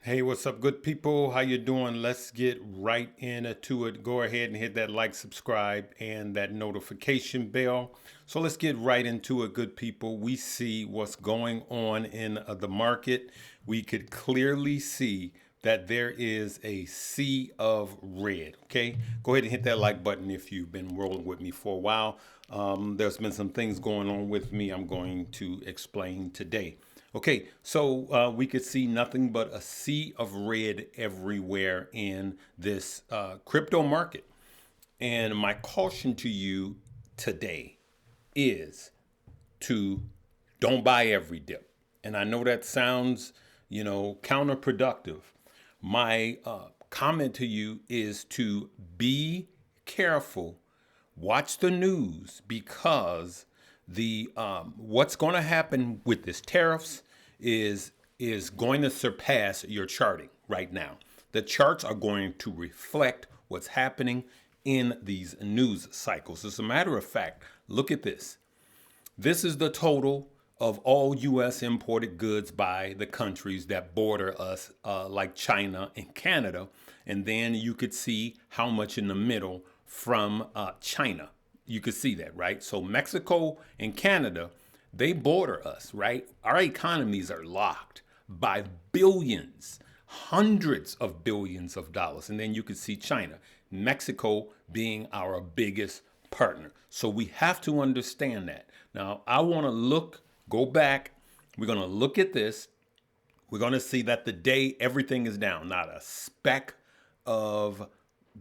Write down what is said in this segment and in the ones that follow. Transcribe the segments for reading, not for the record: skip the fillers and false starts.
Hey, what's up, good people? How you doing? Let's get right into it. Go ahead and hit that like, subscribe, and that notification bell. So let's get right into it, good people. We see what's going on in the market. We could clearly see that there is a sea of red. Okay, go ahead and hit that like button if you've been rolling with me for a while. There's been some things going on with me I'm going to explain today. Okay, so we could see nothing but a sea of red everywhere in this crypto market. And my caution to you today is to don't buy every dip. And I know that sounds, counterproductive. My comment to you is to be careful, watch the news, because the what's going to happen with this tariffs is going to surpass your charting right now. The charts are going to reflect what's happening in these news cycles. As a matter of fact, look at this. This is the total of all U.S. imported goods by the countries that border us, like China and Canada. And then you could see how much in the middle from China. You could see that, right? So Mexico and Canada, they border us, right? Our economies are locked by billions, hundreds of billions of dollars. And then you could see China, Mexico being our biggest partner. So we have to understand that. Now, I want to go back. We're going to look at this. We're going to see that the day everything is down, not a speck of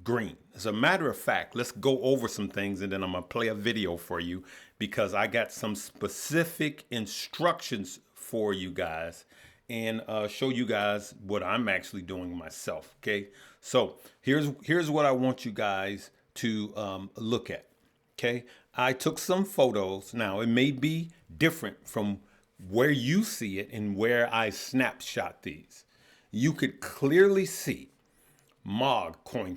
green. As a matter of fact, let's go over some things and then I'm going to play a video for you because I got some specific instructions for you guys and show you guys what I'm actually doing myself. Okay, so here's what I want you guys to look at. Okay, I took some photos. Now it may be different from where you see it and where I snapshot these. You could clearly see MOG coin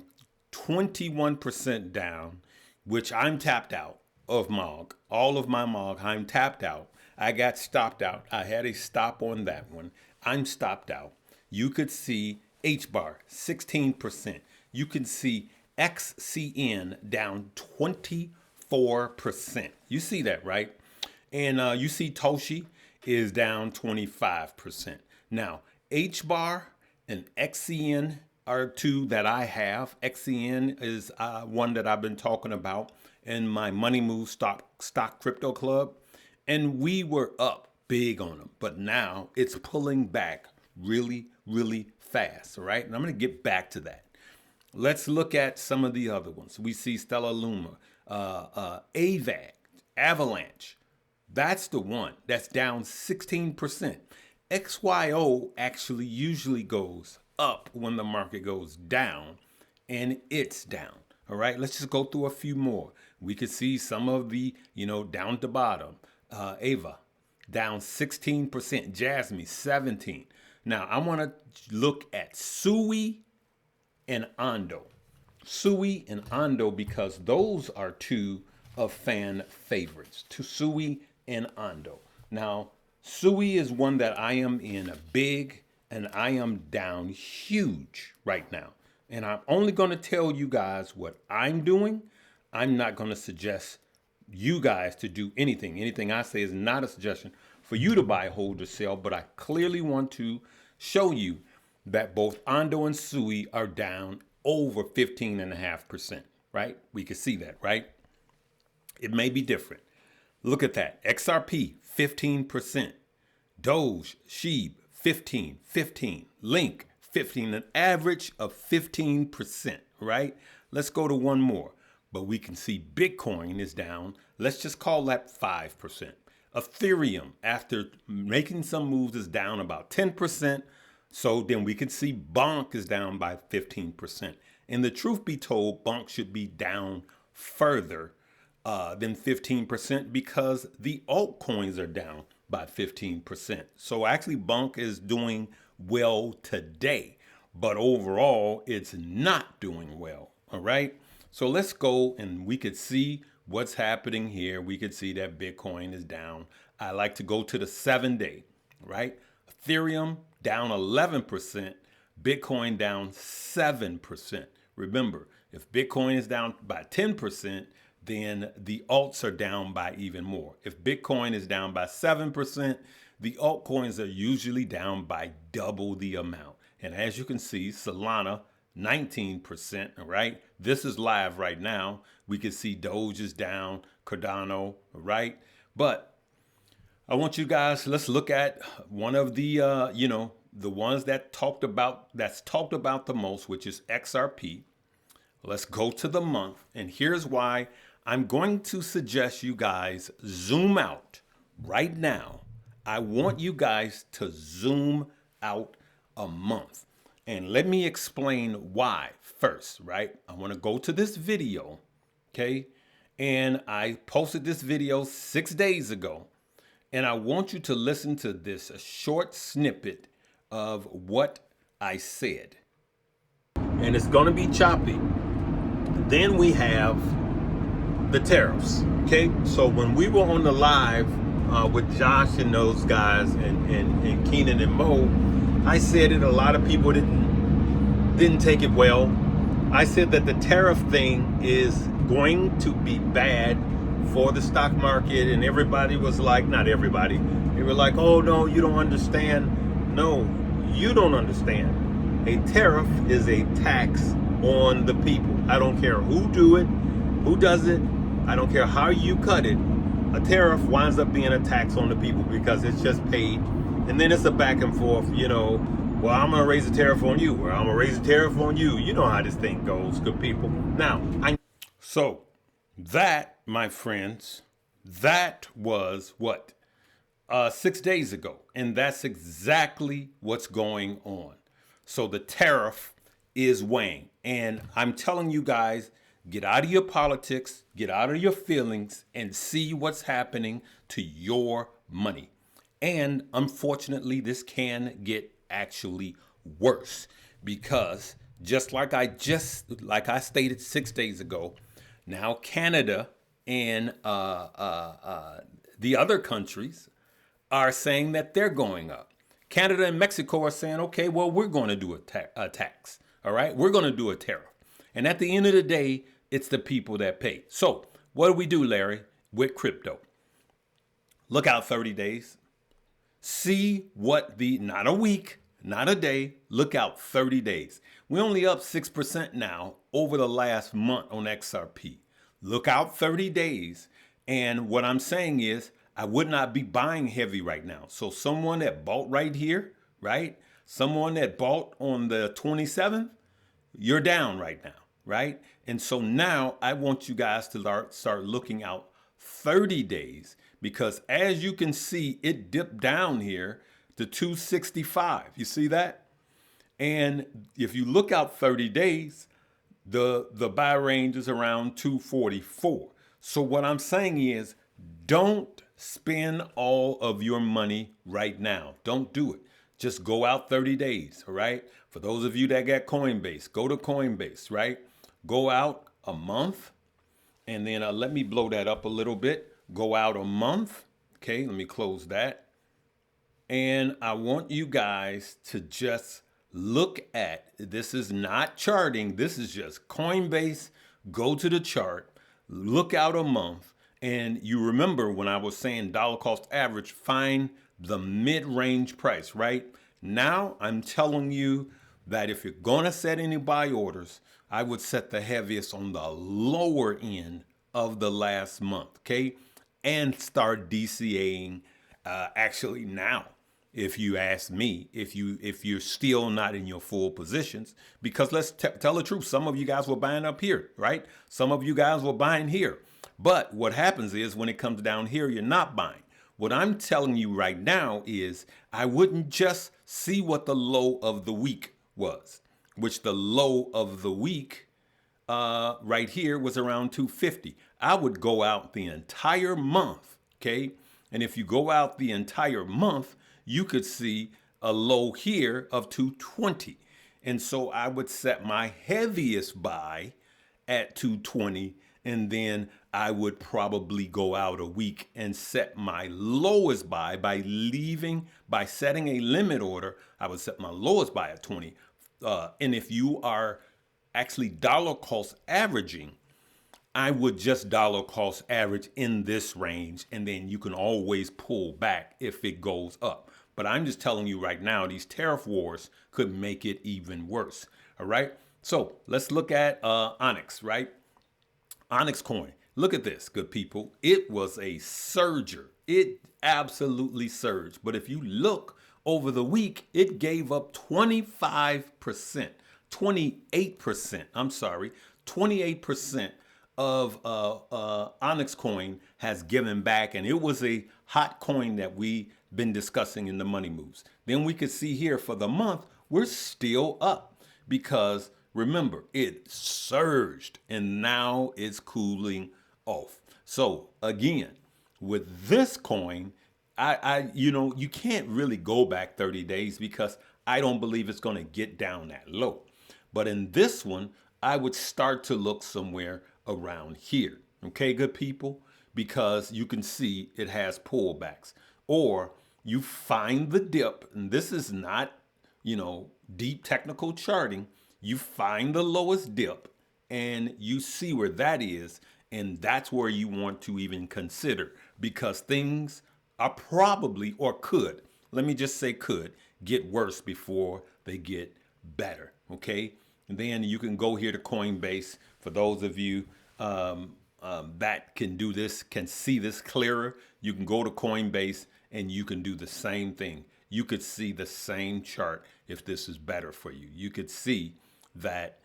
21% down, which I'm tapped out of MOG. All of my MOG, I'm tapped out. I got stopped out. I had a stop on that one. I'm stopped out. You could see HBAR 16%. You can see XCN down 24%. You see that, right? And you see Toshi is down 25%. Now, HBAR and XCN are two that I have. XCN is one that I've been talking about in my Money Move stock crypto club. And we were up big on them, but now it's pulling back really, really fast, right? And I'm going to get back to that. Let's look at some of the other ones. We see Stellar Luma, AVAG, Avalanche. That's the one that's down 16%. XYO actually usually goes up when the market goes down, and it's down. All right, let's just go through a few more. We could see some of the, down at the bottom. Ava, down 16%. Jasmine, 17. Now, I want to look at SUI and ONDO. SUI and ONDO because those are two of fan favorites. To SUI and ONDO. Now, SUI is one that I am in big and I am down huge right now. And I'm only going to tell you guys what I'm doing. I'm not going to suggest you guys to do anything. Anything I say is not a suggestion for you to buy, hold, or sell. But I clearly want to show you that both ONDO and SUI are down over 15.5%, right? We can see that, right? It may be different. Look at that. XRP, 15%. Doge, SHIB, 15. Link, 15. An average of 15%, right? Let's go to one more. But we can see Bitcoin is down. Let's just call that 5%. Ethereum, after making some moves, is down about 10%. So then we can see BONK is down by 15%. And the truth be told, BONK should be down further than 15% because the altcoins are down by 15%. So actually BONK is doing well today, but overall it's not doing well. All right. So let's go and we could see what's happening here. We could see that Bitcoin is down. I like to go to the 7-day, right? Ethereum down 11%. Bitcoin down 7%. Remember, if Bitcoin is down by 10%, then the alts are down by even more. If Bitcoin is down by 7%, the altcoins are usually down by double the amount. And as you can see, Solana, 19%, right? This is live right now. We can see Doge is down, Cardano, right? But I want you guys, let's look at one of the, the ones that's talked about the most, which is XRP. Let's go to the month. And here's why I'm going to suggest you guys zoom out right now. I want you guys to zoom out a month. And let me explain why first, right? I want to go to this video, okay? And I posted this video 6 days ago. And I want you to listen to this, a short snippet of what I said. And it's going to be choppy. Then we have the tariffs, okay? So when we were on the live with Josh and those guys and Keenan and Mo, I said it, a lot of people didn't take it well. I said that the tariff thing is going to be bad for the stock market, and everybody was like, not everybody, they were like, oh no, you don't understand. No, you don't understand. A tariff is a tax on the people. I don't care who do it, who does it, I don't care how you cut it. A tariff winds up being a tax on the people because it's just paid. And then it's a back and forth, well, I'm going to raise a tariff on you, or I'm going to raise a tariff on you. You know how this thing goes, good people. Now, so that, my friends, that was what? 6 days ago. And that's exactly what's going on. So the tariff is weighing. And I'm telling you guys, get out of your politics, get out of your feelings, and see what's happening to your money. And unfortunately, this can get actually worse because just like I stated 6 days ago, now Canada and the other countries are saying that they're going up. Canada and Mexico are saying, okay, well, we're going to do a tax. All right, we're going to do a tariff. And at the end of the day, it's the people that pay. So what do we do, Larry, with crypto? Look out 30 days. See what not a week, not a day, look out 30 days. We're only up 6% now over the last month on XRP. Look out 30 days. And what I'm saying is I would not be buying heavy right now. So someone that bought right here, right? Someone that bought on the 27th, you're down right now, right? And so now I want you guys to start looking out 30 days because as you can see, it dipped down here to 265. You see that? And if you look out 30 days, the buy range is around 244. So what I'm saying is don't spend all of your money right now. Don't do it. Just go out 30 days, all right? For those of you that got Coinbase, go to Coinbase, right? Go out a month, and then let me blow that up a little bit. Go out a month, okay? Let me close that. And I want you guys to just look at, this is not charting, this is just Coinbase. Go to the chart, look out a month, and you remember when I was saying dollar cost average, find the mid-range price, right? Now I'm telling you that if you're going to set any buy orders, I would set the heaviest on the lower end of the last month, okay? And start DCAing actually now, if you ask me, if you're still not in your full positions, because let's tell the truth, some of you guys were buying up here, right? Some of you guys were buying here. But what happens is when it comes down here, you're not buying. What I'm telling you right now is I wouldn't just see what the low of the week was, which the low of the week right here was around 250. I would go out the entire month, okay? And if you go out the entire month, you could see a low here of 220. And so I would set my heaviest buy at 220, and then I would probably go out a week and set my lowest buy by setting a limit order. I would set my lowest buy at 20, and if you are actually dollar cost averaging, I would just dollar cost average in this range, and then you can always pull back if it goes up. But I'm just telling you right now, these tariff wars could make it even worse. All right. So let's look at Onyx, right? Onyx coin. Look at this, good people. It was a surger. It absolutely surged. But if you look over the week, it gave up 25%, 28%. I'm sorry, 28% of Onyx coin has given back, and it was a hot coin that we been discussing in the money moves. Then we could see here for the month, we're still up because remember, it surged and now it's cooling off. So again, with this coin, you can't really go back 30 days because I don't believe it's going to get down that low. But in this one, I would start to look somewhere around here. Okay, good people, because you can see it has pullbacks. Or you find the dip, and this is not, deep technical charting. You find the lowest dip and you see where that is, and that's where you want to even consider, because things are probably, or could, let me just say could, get worse before they get better. Okay, and then you can go here to Coinbase. For those of you that can do this, can see this clearer, you can go to Coinbase and you can do the same thing. You could see the same chart if this is better for you. You could see that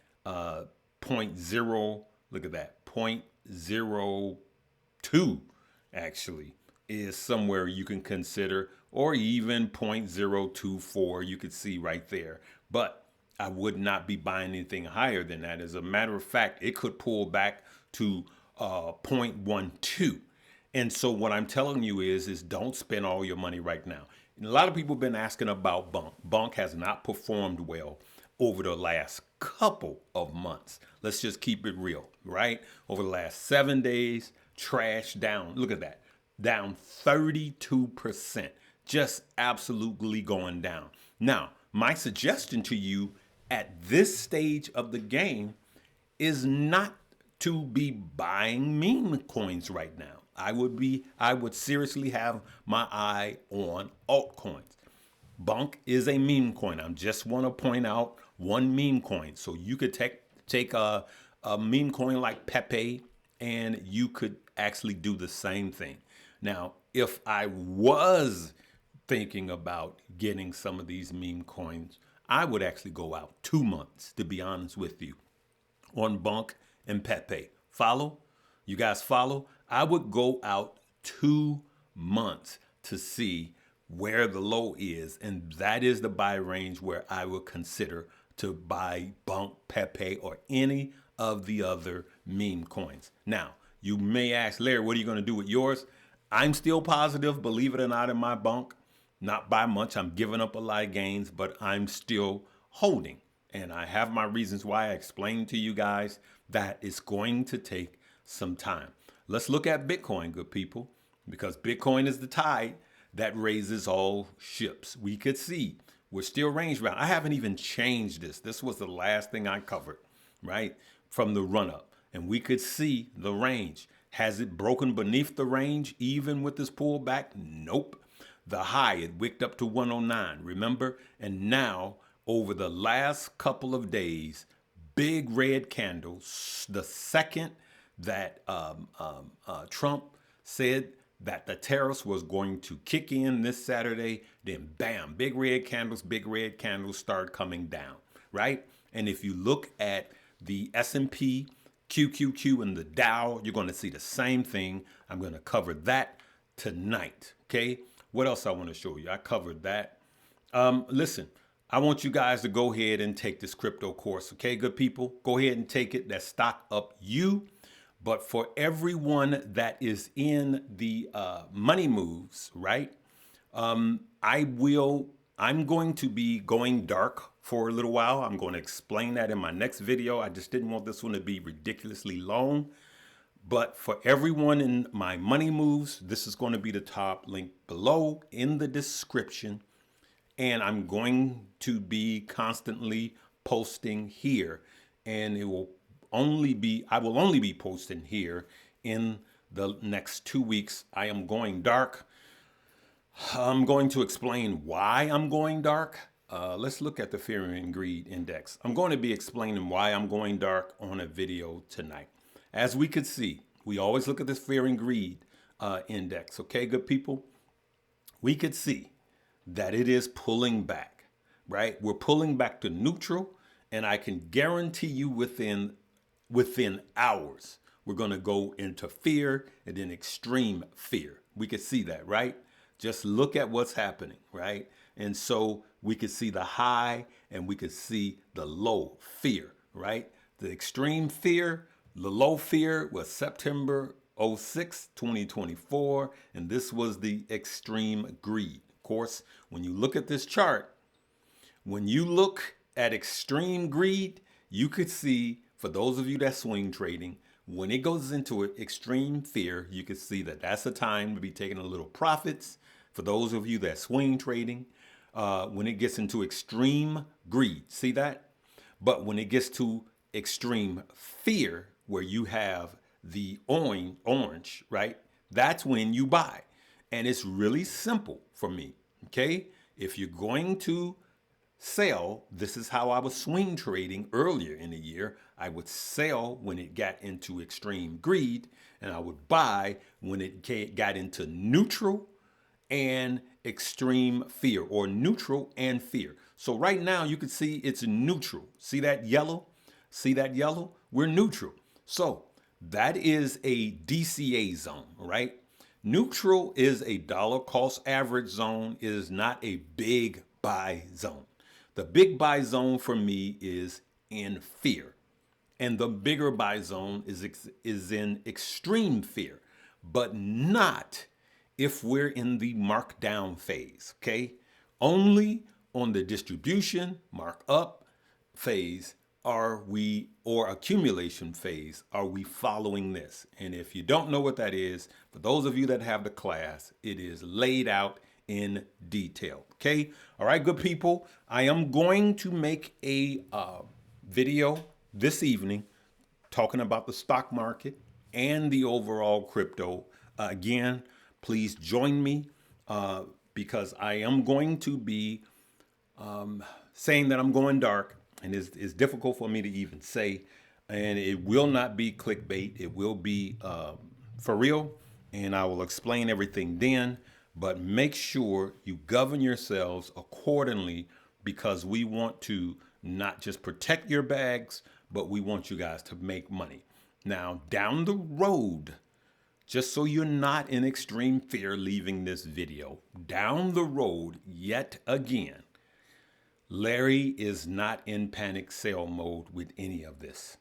point zero, look at that, 0.02 actually is somewhere you can consider, or even 0.024 you could see right there. But I would not be buying anything higher than that. As a matter of fact, it could pull back to 0.12. And so what I'm telling you is don't spend all your money right now. And a lot of people have been asking about BONK. BONK has not performed well over the last couple of months. Let's just keep it real, right? Over the last 7 days, trash down. Look at that. Down 32%. Just absolutely going down. Now, my suggestion to you at this stage of the game is not to be buying meme coins right now. I would seriously have my eye on altcoins. BONK is a meme coin. I just want to point out one meme coin. So you could take a meme coin like Pepe, and you could actually do the same thing. Now, if I was thinking about getting some of these meme coins, I would actually go out 2 months, to be honest with you, on BONK and Pepe. Follow? You guys follow? I would go out 2 months to see where the low is, and that is the buy range where I would consider to buy BONK, Pepe, or any of the other meme coins. Now, you may ask, Larry, what are you going to do with yours? I'm still positive, believe it or not, in my BONK. Not by much. I'm giving up a lot of gains, but I'm still holding. And I have my reasons why. I explained to you guys that it's going to take some time. Let's look at Bitcoin, good people, because Bitcoin is the tide that raises all ships. We could see we're still range bound. I haven't even changed this. This was the last thing I covered, right, from the run up. And we could see the range. Has it broken beneath the range even with this pullback? Nope. The high, it wicked up to 109, remember? And now, over the last couple of days, big red candles, the second that Trump said that the tariffs was going to kick in this Saturday, then bam, big red candles start coming down, right? And if you look at the S&P, QQQ, and the Dow, you're going to see the same thing. I'm going to cover that tonight, okay? What else I want to show you? I covered that. Listen, I want you guys to go ahead and take this crypto course, okay, good people? Go ahead and take it. That's Stock Up You. But for everyone that is in the money moves, right? I'm going to be going dark for a little while. I'm going to explain that in my next video. I just didn't want this one to be ridiculously long. But for everyone in my money moves, this is going to be the top link below in the description. And I'm going to be constantly posting here, and I will only be posting here in the next 2 weeks. I am going dark. I'm going to explain why I'm going dark. Let's look at the Fear and Greed Index. I'm going to be explaining why I'm going dark on a video tonight. As we could see, we always look at this Fear and Greed Index. Okay, good people? We could see that it is pulling back, right? We're pulling back to neutral, and I can guarantee you within hours, we're going to go into fear and then extreme fear. We could see that, right? Just look at what's happening, right? And so we could see the high and we could see the low fear, right? The extreme fear, the low fear was September 06, 2024, and this was the extreme greed. Of course, when you look at this chart, when you look at extreme greed, you could see, for those of you that swing trading, when it goes into extreme fear, you can see that that's a time to be taking a little profits. For those of you that swing trading, when it gets into extreme greed, see that? But when it gets to extreme fear, where you have the orange, right? That's when you buy. And it's really simple for me, okay? If you're going to sell, this is how I was swing trading earlier in the year. I would sell when it got into extreme greed, and I would buy when it got into neutral and extreme fear, or neutral and fear. So right now you can see it's neutral. See that yellow? See that yellow? We're neutral. So that is a DCA zone, right? Neutral is a dollar cost average zone. It is not a big buy zone. The big buy zone for me is in fear. And the bigger buy zone is in extreme fear, but not if we're in the markdown phase, okay? Only on the distribution, markup phase or accumulation phase are we following this. And if you don't know what that is, for those of you that have the class, it is laid out in detail, okay? All right, good people, I am going to make a video this evening talking about the stock market and the overall crypto. Again, please join me because I am going to be saying that I'm going dark, and it's difficult for me to even say, and it will not be clickbait. It will be for real, and I will explain everything then, but make sure you govern yourselves accordingly, because we want to not just protect your bags, but we want you guys to make money. Now, down the road, just so you're not in extreme fear leaving this video, down the road, yet again, Larry is not in panic sale mode with any of this.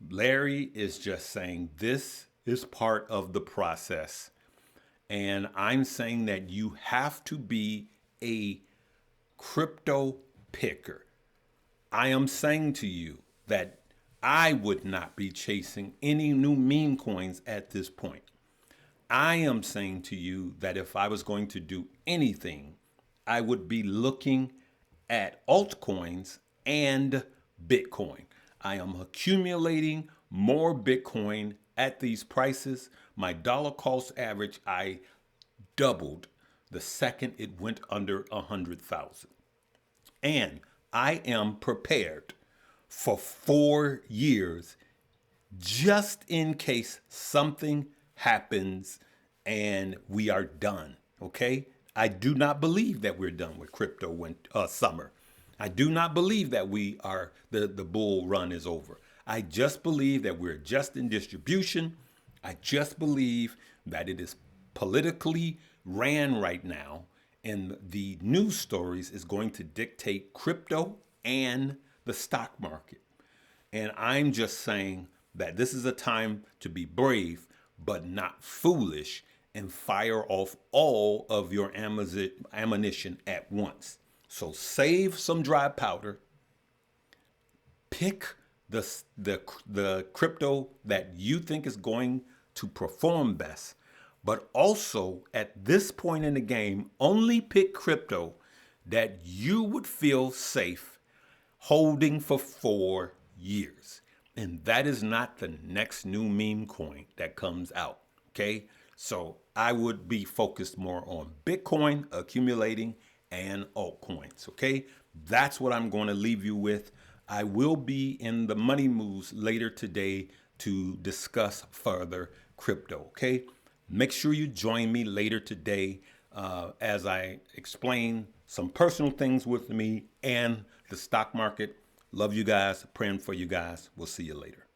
Larry is just saying this is part of the process. And I'm saying that you have to be a crypto picker. I am saying to you that I would not be chasing any new meme coins at this point. I am saying to you that if I was going to do anything, I would be looking at altcoins and Bitcoin. I am accumulating more Bitcoin at these prices. My dollar cost average, I doubled the second it went under 100,000. And I am prepared for 4 years just in case something happens and we are done, okay? I do not believe that we're done with crypto summer. I do not believe that we are the bull run is over. I just believe that we're just in distribution. I just believe that it is politically ran right now, and the news stories is going to dictate crypto and the stock market. And I'm just saying that this is a time to be brave, but not foolish, and fire off all of your ammunition at once. So save some dry powder, pick the crypto that you think is going to perform best, but also at this point in the game, only pick crypto that you would feel safe holding for 4 years. And that is not the next new meme coin that comes out, okay? So I would be focused more on Bitcoin accumulating and altcoins, okay? That's what I'm going to leave you with. I will be in the Money Moves later today to discuss further crypto, okay? Make sure you join me later today as I explain some personal things with me and the stock market. Love you guys. Praying for you guys. We'll see you later.